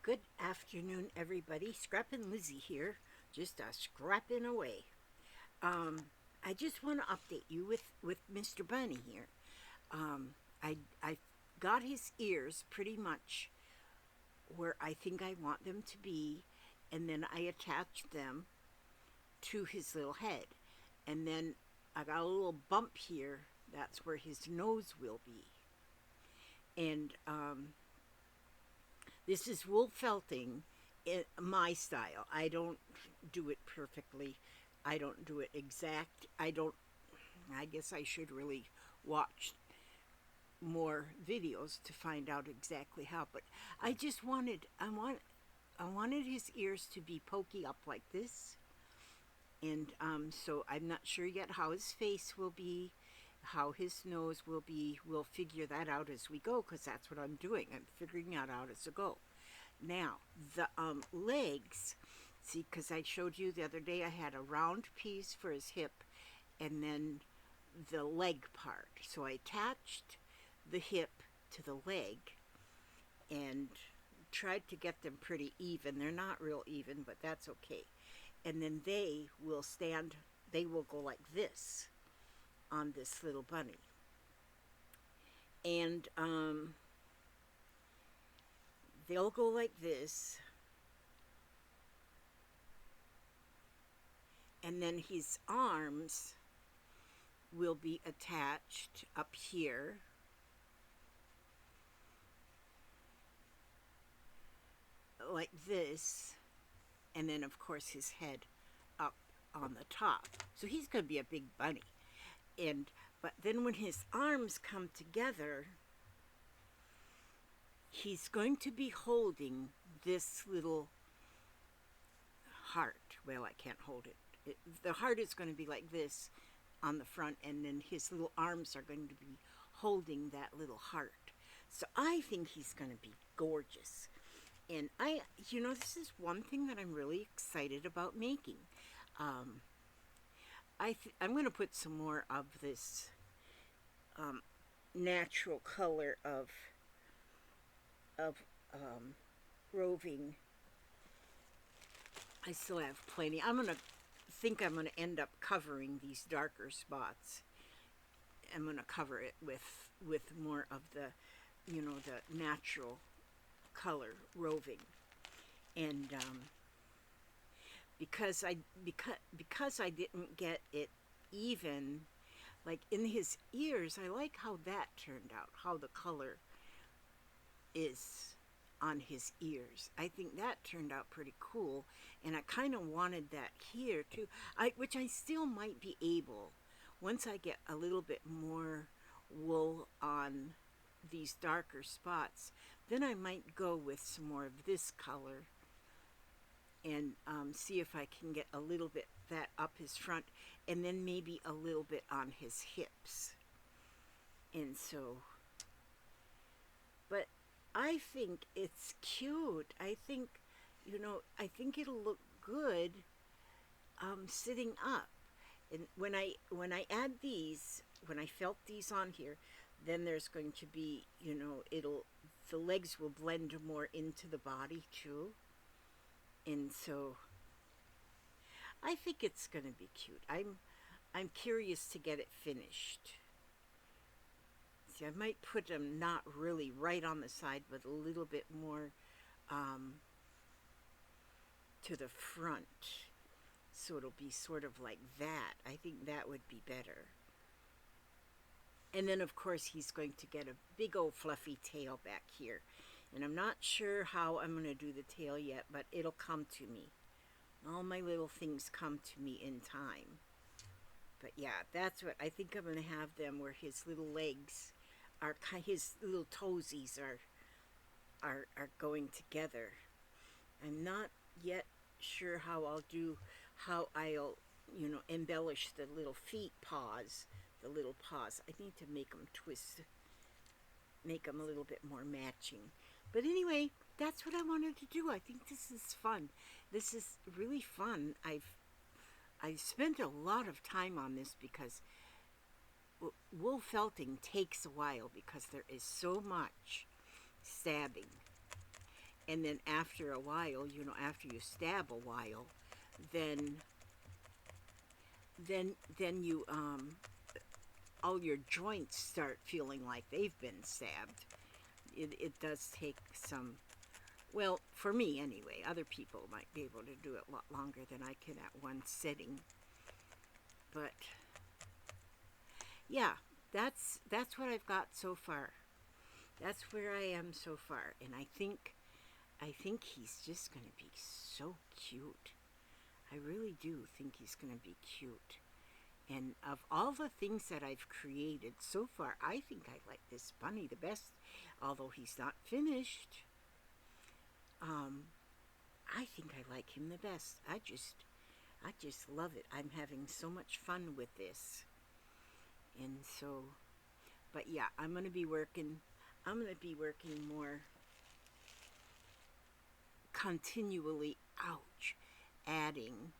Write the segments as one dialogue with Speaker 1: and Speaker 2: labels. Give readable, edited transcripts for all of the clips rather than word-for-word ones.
Speaker 1: Good afternoon, everybody. Scrappin' Lizzie here, just scrapping away. I just want to update you with Mr. Bunny here. I got his ears pretty much where I think I want them to be, and then I attached them to his little head, and then I got a little bump here. That's where his nose will be, and this is wool felting in my style. I don't do it perfectly. I don't do it exact. I guess I should really watch more videos to find out exactly how, but I wanted his ears to be pokey up like this. And so I'm not sure yet how his face will be, how his nose will be. We'll figure that out as we go, because that's what I'm doing. I'm figuring that out as I go. Now, the legs, see, because I showed you the other day I had a round piece for his hip and then the leg part. So I attached the hip to the leg and tried to get them pretty even. They're not real even, but that's okay. And then they will go like this on this little bunny. And they'll go like this. And then his arms will be attached up here. Like this. And then, of course, his head up on the top. So he's going to be a big bunny. But then when his arms come together, he's going to be holding this little heart. Well, I can't hold it. The heart is going to be like this on the front, and then his little arms are going to be holding that little heart. So I think he's going to be gorgeous. And this is one thing that I'm really excited about making. I'm going to put some more of this natural color of roving. I still have plenty. I'm going to end up covering these darker spots. I'm going to cover it with more of the the natural color roving. And because I didn't get it even, like in his ears, I like how that turned out, how the color is on his ears. I think that turned out pretty cool, and I kind of wanted that here too, which I still might be able, once I get a little bit more wool on these darker spots, then I might go with some more of this color and see if I can get a little bit that up his front, and then maybe a little bit on his hips. And so, but I think it's cute. I think it'll look good sitting up. And when I add these, when I felt these on here, then there's going to be, the legs will blend more into the body too. And so I think it's going to be cute. I'm curious to get it finished. See, I might put them not really right on the side, but a little bit more to the front. So it'll be sort of like that. I think that would be better. And then, of course, he's going to get a big old fluffy tail back here. And I'm not sure how I'm going to do the tail yet, but it'll come to me. All my little things come to me in time. But yeah, that's what I think I'm going to have them, where his little legs are, his little toesies are going together. I'm not yet sure how I'll embellish the little feet paws, the little paws. I need to make them twist, make them a little bit more matching. But anyway, that's what I wanted to do. I think this is fun. This is really fun. I've spent a lot of time on this because wool felting takes a while, because there is so much stabbing. and then after a while, after you stab a while, then then you all your joints start feeling like they've been stabbed. It does take some, well, for me anyway. Other people might be able to do it a lot longer than I can at one sitting. But yeah, that's what I've got so far. That's where I am so far, and I think he's just going to be so cute. I really do think he's going to be cute. And of all the things that I've created so far, I think I like this bunny the best, although he's not finished. I think I like him the best. I just love it. I'm having so much fun with this. And so, but yeah, I'm going to be working more continually, ouch, adding.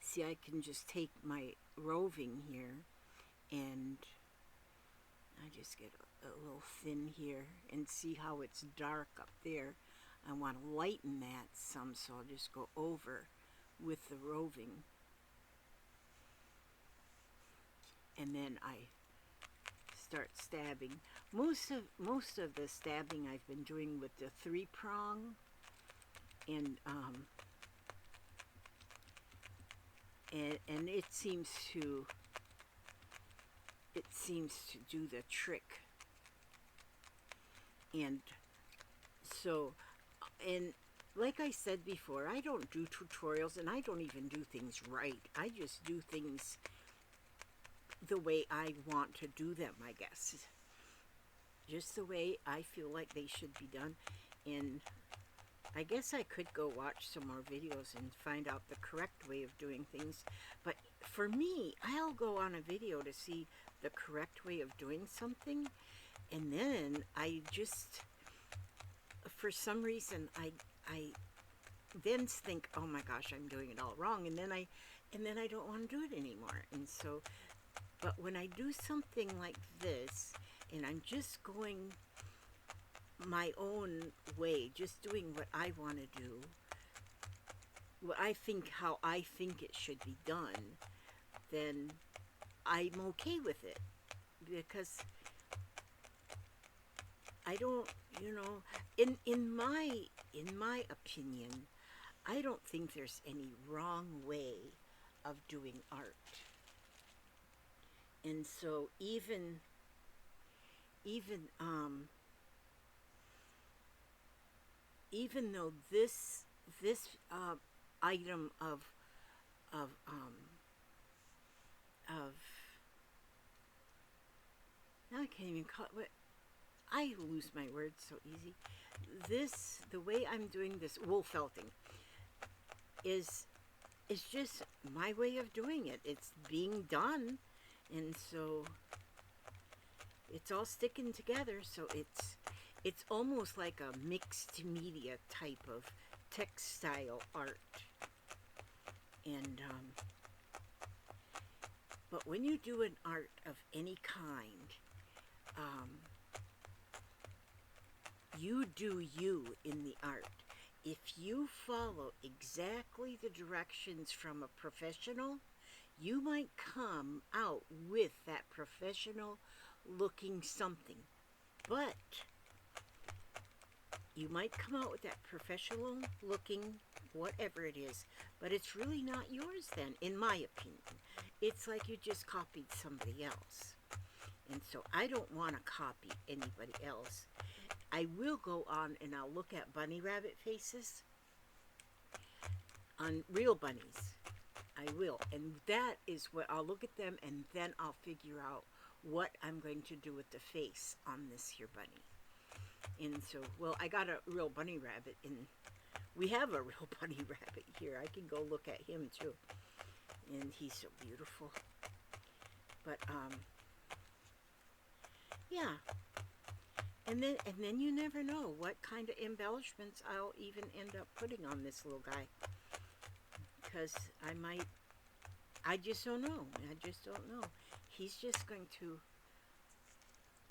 Speaker 1: See, I can just take my roving here and I just get a little thin here and see how it's dark up there. I want to lighten that some, so I'll just go over with the roving. And then I start stabbing. Most of the stabbing I've been doing with the 3-prong, and it seems to do the trick. And so, and like I said before, I don't do tutorials, and I don't even do things right. I just do things the way I want to do them, I guess. Just the way I feel like they should be done. And I guess I could go watch some more videos and find out the correct way of doing things. But for me, I'll go on a video to see the correct way of doing something. And then I just, for some reason, I then think, oh my gosh, I'm doing it all wrong. And then I don't want to do it anymore. And so, but when I do something like this, and I'm just going my own way, just doing what I want to do, how I think it should be done, then I'm okay with it. Because I don't, in my opinion, I don't think there's any wrong way of doing art. And so even though this item of now I can't even call it, what, I lose my words so easy. The way I'm doing this wool felting is just my way of doing it. It's being done, and so it's all sticking together. So it's almost like a mixed media type of textile art. And but when you do an art of any kind, you do you in the art. If you follow exactly the directions from a professional, you might come out with that professional looking something. But you might come out with that professional looking whatever it is, but it's really not yours then, in my opinion. It's like you just copied somebody else. And so I don't want to copy anybody else. I will go on and I'll look at bunny rabbit faces on real bunnies. I will. And that is what I'll look at them, and then I'll figure out what I'm going to do with the face on this here bunny. And so, well, I got a real bunny rabbit, and we have a real bunny rabbit here. I can go look at him too. And he's so beautiful. But, yeah. And then you never know what kind of embellishments I'll even end up putting on this little guy. Because I just don't know. I just don't know. He's just going to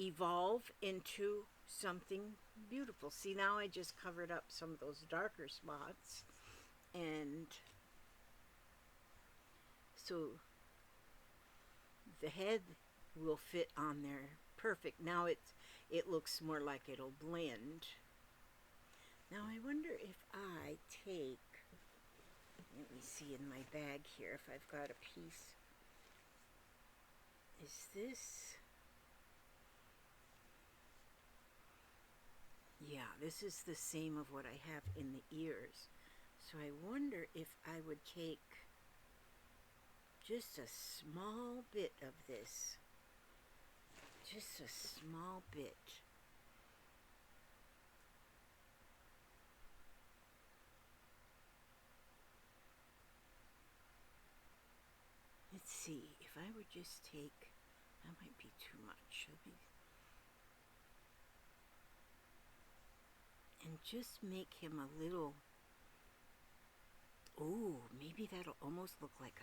Speaker 1: evolve into something beautiful. See, now I just covered up some of those darker spots, and so the head will fit on there perfect. Now it looks more like it'll blend. Now I wonder if I take, let me see in my bag here if I've got a piece. Is this? Yeah, this is the same of what I have in the ears. So I wonder if I would take just a small bit of this. Just a small bit. Let's see, if I would just take, that might be too much. And just make him a little, oh, maybe that'll almost look like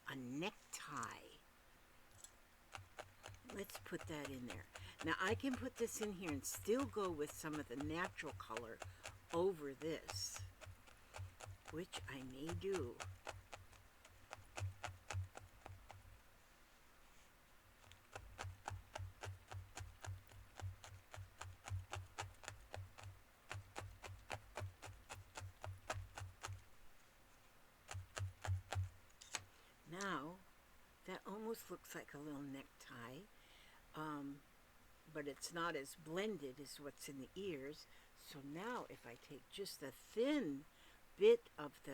Speaker 1: a necktie. Let's put that in there. Now I can put this in here and still go with some of the natural color over this, which I may do. Now, that almost looks like a little necktie, but it's not as blended as what's in the ears. So now if I take just a thin bit of the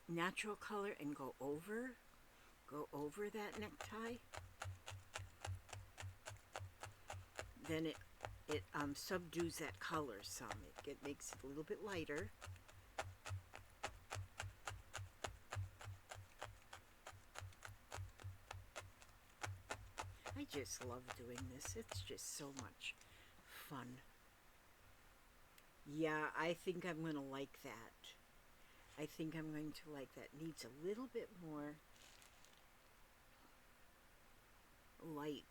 Speaker 1: natural color and go over that necktie, then it subdues that color some. It makes it a little bit lighter. I just love doing this. It's just so much fun. Yeah, I think I'm going to like that. I think I'm going to like that. Needs a little bit more light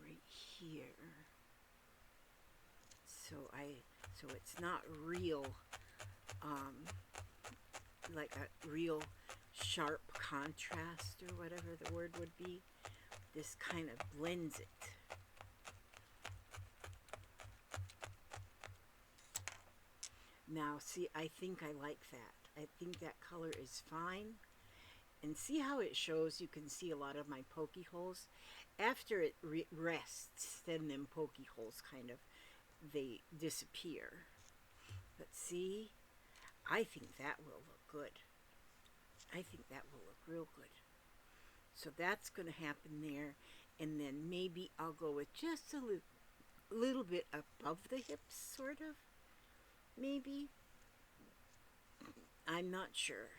Speaker 1: right here. So it's not real, like a real sharp contrast or whatever the word would be. This kind of blends it. Now, see, I think I like that. I think that color is fine. And see how it shows? You can see a lot of my pokey holes. After it rests, then them pokey holes kind of, they disappear. But see, I think that will look good. I think that will look real good. So that's going to happen there. And then maybe I'll go with just a little bit above the hips, sort of. Maybe. I'm not sure.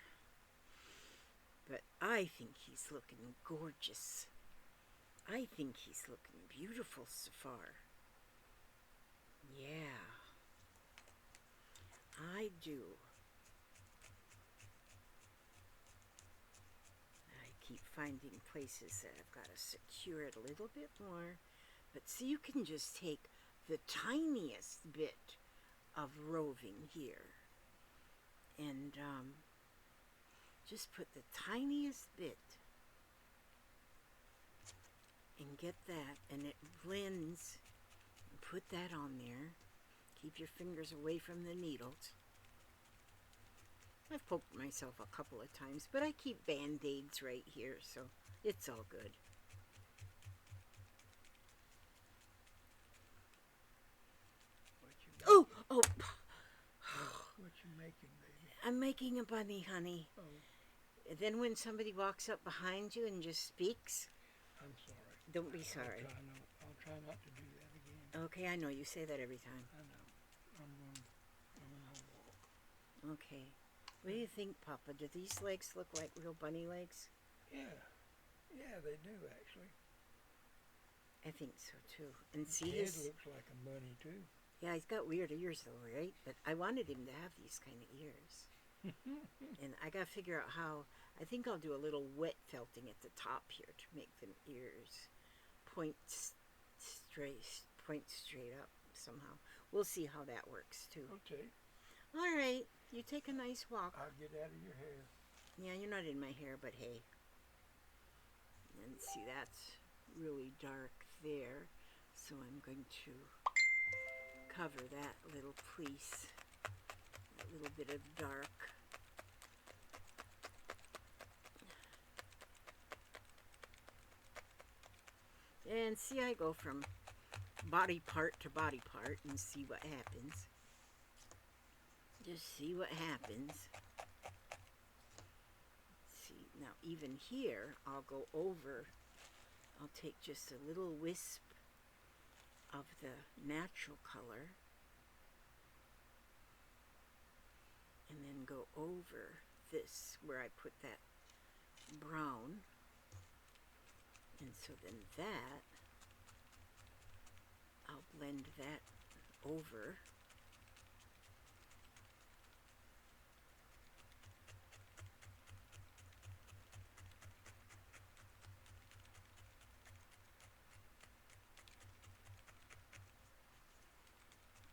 Speaker 1: But I think he's looking gorgeous. I think he's looking beautiful so far. Yeah. I do. Keep finding places that I've got to secure it a little bit more. But see, you can just take the tiniest bit of roving here and just put the tiniest bit and get that, and it blends. And put that on there. Keep your fingers away from the needles. I've poked myself a couple of times, but I keep Band-Aids right here, so it's all good. Oh! What
Speaker 2: you making, baby?
Speaker 1: I'm making a bunny, honey.
Speaker 2: Oh.
Speaker 1: And then when somebody walks up behind you and just speaks,
Speaker 2: I'm sorry.
Speaker 1: Don't be sorry.
Speaker 2: I'll try not to do that again.
Speaker 1: Okay, I know. You say that every time.
Speaker 2: I know. I'm gonna walk.
Speaker 1: Okay. What do you think, Papa? Do these legs look like real bunny legs?
Speaker 2: Yeah. Yeah, they do, actually.
Speaker 1: I think so, too. And see
Speaker 2: his head looks like a bunny, too.
Speaker 1: Yeah, he's got weird ears, though, right? But I wanted him to have these kind of ears. And I got to figure out how. I think I'll do a little wet felting at the top here to make them ears point straight up somehow. We'll see how that works too.
Speaker 2: Okay.
Speaker 1: All right, you take a nice walk.
Speaker 2: I'll get out of your hair.
Speaker 1: Yeah, you're not in my hair, but hey. And see, that's really dark there, so I'm going to cover that little crease, that little bit of dark. And see, I go from body part to body part and see what happens. Just see what happens. See, now even here, I'll go over, I'll take just a little wisp of the natural color and then go over this where I put that brown. And so then that, I'll blend that over.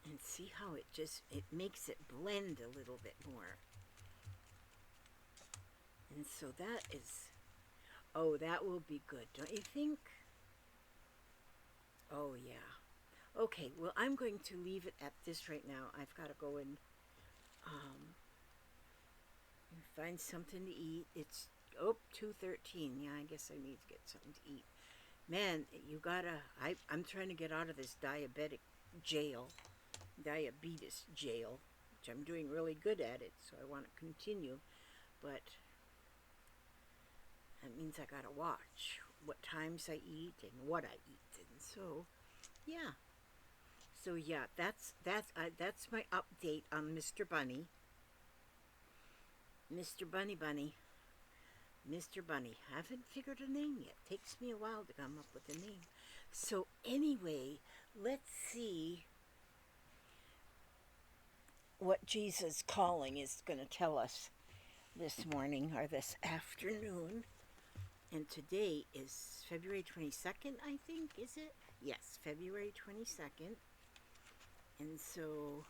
Speaker 1: And see how it makes it blend a little bit more. And so that is, oh, that will be good, don't you think? Oh, yeah. Okay, well, I'm going to leave it at this right now. I've got to go and find something to eat. It's, 2:13. Yeah, I guess I need to get something to eat. Man, you gotta, I'm trying to get out of this diabetes jail, which I'm doing really good at it, so I want to continue. But that means I gotta watch what times I eat and what I eat, and so, yeah. So yeah, that's my update on Mr. Bunny. Mr. Bunny. Mr. Bunny. Haven't figured a name yet. Takes me a while to come up with a name. So anyway, let's see what Jesus Calling is going to tell us this morning or this afternoon. And today is February 22nd, I think, is it? Yes, February 22nd. And so,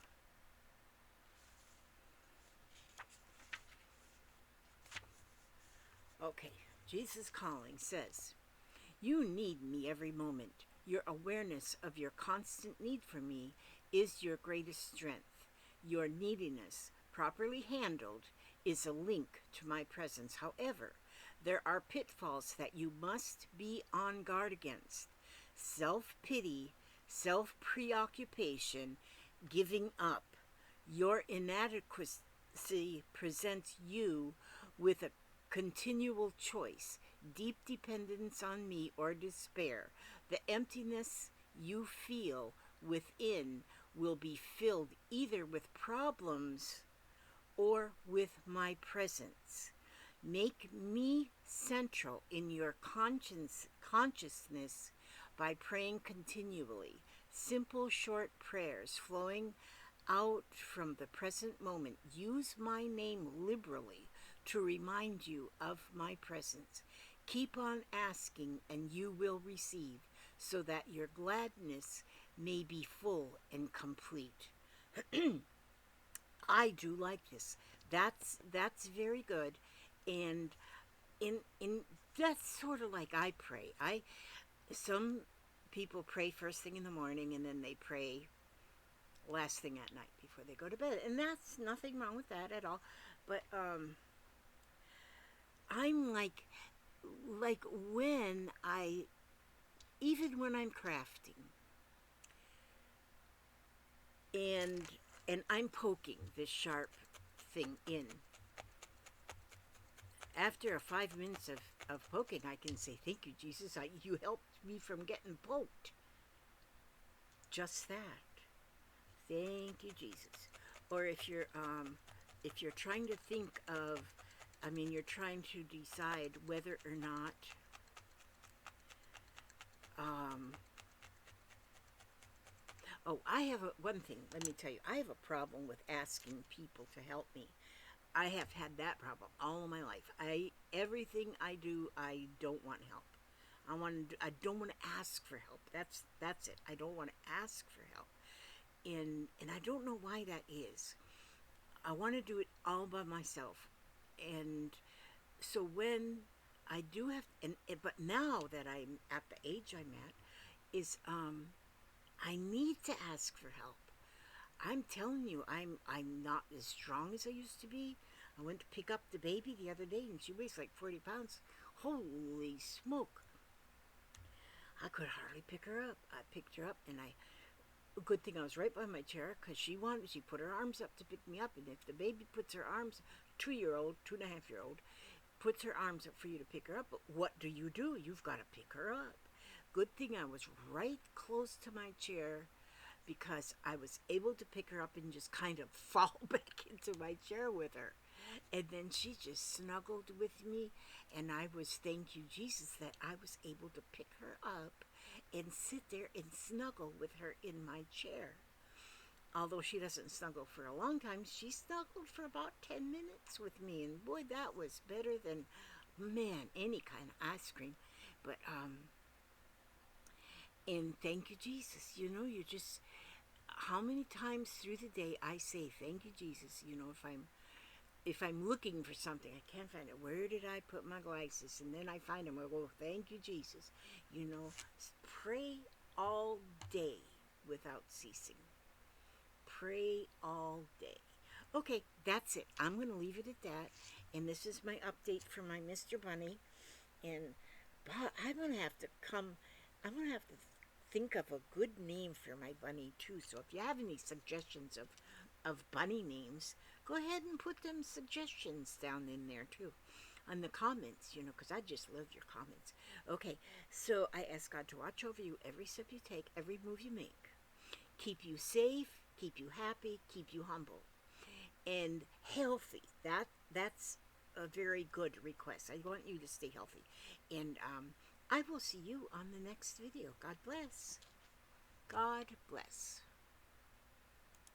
Speaker 1: okay, Jesus Calling says, "You need me every moment. Your awareness of your constant need for me is your greatest strength. Your neediness, properly handled, is a link to my presence. However, there are pitfalls that you must be on guard against. Self-pity, self-preoccupation, giving up. Your inadequacy presents you with a continual choice, deep dependence on me or despair. The emptiness you feel within will be filled either with problems or with my presence. Make me central in your consciousness by praying continually. Simple, short prayers flowing out from the present moment. Use my name liberally to remind you of my presence. Keep on asking and you will receive, so that your gladness may be full and complete." I do like this. That's very good. And in that's sort of like I pray. Some people pray first thing in the morning and then they pray last thing at night before they go to bed. And that's nothing wrong with that at all. But I'm like when even when I'm crafting and I'm poking this sharp thing in, after 5 minutes of poking, I can say, "Thank you, Jesus. You helped me from getting poked." Just that. Thank you, Jesus. Or if you're trying to think of, you're trying to decide whether or not I have one thing, let me tell you, I have a problem with asking people to help me. I have had that problem all of my life. Everything I do, I don't want help. I don't want to ask for help. That's it. I don't want to ask for help. And I don't know why that is. I want to do it all by myself. And so when I do have, but now that I'm at the age I'm at, is I need to ask for help. I'm telling you, I'm not as strong as I used to be. I went to pick up the baby the other day, and she weighs like 40 pounds. Holy smoke! I could hardly pick her up. I picked her up, and a good thing I was right by my chair, because she put her arms up to pick me up, and if the baby puts her arms, 2-year-old, 2.5-year-old, puts her arms up for you to pick her up, but what do? You've got to pick her up. Good thing I was right close to my chair, because I was able to pick her up and just kind of fall back into my chair with her. And then she just snuggled with me, and I was, thank you, Jesus, that I was able to pick her up and sit there and snuggle with her in my chair. Although she doesn't snuggle for a long time, she snuggled for about 10 minutes with me, and boy, that was better than, man, any kind of ice cream. But, and thank you, Jesus. You know, you just, how many times through the day I say, thank you, Jesus, you know, if I'm looking for something, I can't find it. Where did I put my glasses? And then I find them. I go, thank you, Jesus. You know, pray all day without ceasing. Pray all day. Okay, that's it. I'm going to leave it at that. And this is my update for my Mr. Bunny. And I'm going to have to think of a good name for my bunny too. So if you have any suggestions of bunny names, go ahead and put them suggestions down in there too, on the comments, you know, because I just love your comments. Okay, so I ask God to watch over you every step you take, every move you make, keep you safe, keep you happy, keep you humble, and healthy. That's a very good request. I want you to stay healthy, and I will see you on the next video. God bless. God bless.